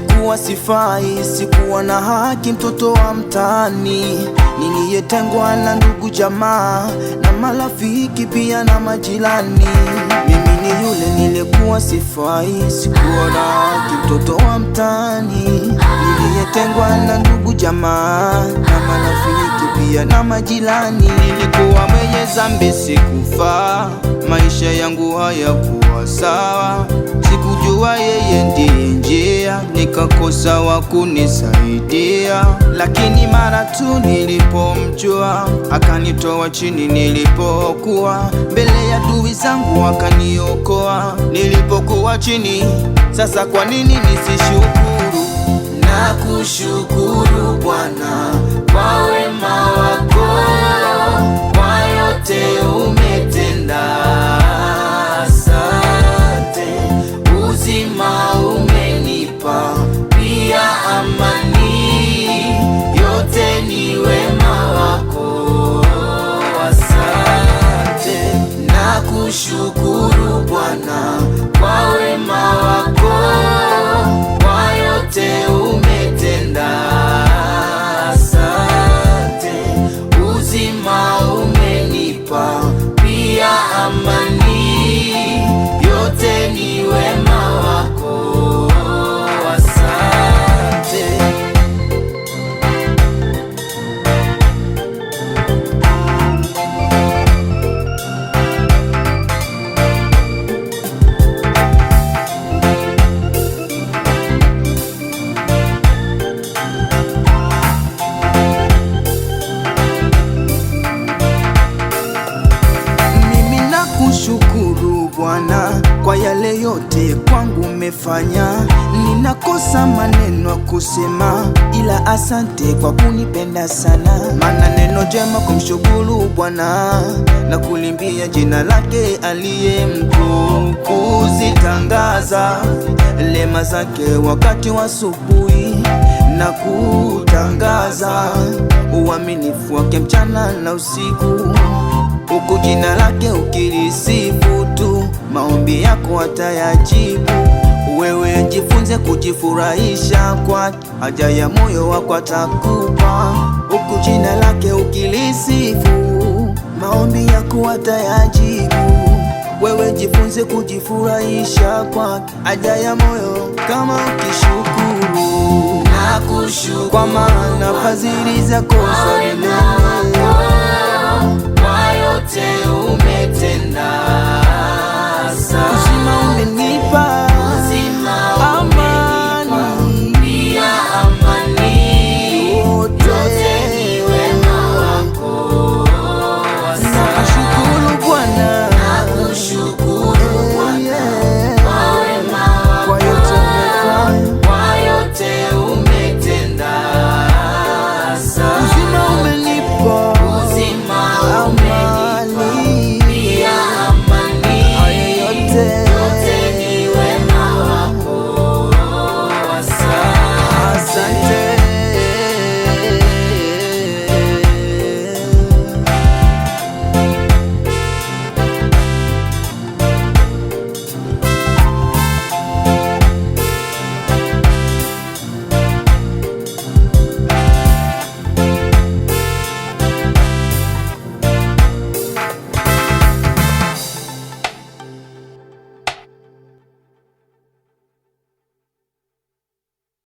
nilikuwa sifai, sikuwa na haki, mtoto wa mtaani, niliyetengwa na ndugu jamaa na marafiki pia na majirani. Mimi ni yule nilikuwa sifai, sikuwa na haki, mtoto wa mtaani, niliyetengwa na ndugu jamaa na marafiki pia na majirani. Nilikuwa mwenye dhambi, sikufaa, maisha yangu hayakuwa sawa, sikujua yeye ndiye njia, nikakosa wa kunisaidia. Lakini mara tu nilipomjua, akanitoa chini nilipokuwa, mbele ya adui zangu akaniokoa. Nilipokuwa chini, sasa kwa nini nisishukuru? Nakushukuru Bwana kwa wema wako, kwa yote umetenda. Asante, uzima umenipa, pia amani, yote ni wema wako. Asante, nakushukuru Bwana kwa wema wako, kwa yote umetenda. Asante, uzima umenipa, pia amani, yote ni wema wako. Asante. Kushukuru Bwana kwa yale yote kwangu umefanya. Ninakosa maneno ya kusema, ila asante kwa kunipenda sana. Maana neno jema kumshukuru Bwana na kulimbia jina lake aliye mkuu, kuzitangaza lema zake wakati wa asubuhi na kutangaza uaminifu wake mchana na usiku. Huku jina lake ukilisifu tu, maombi yako atayajibu. Wewe jifunze kujifurahisha kwake, haja ya moyo wako atakupa. Huku jina lake ukilisifu, maombi yako atayajibu. Wewe jifunze kujifurahisha kwake, haja ya moyo kama ukishukuru. Nakushukuru kwa maana fadhili zako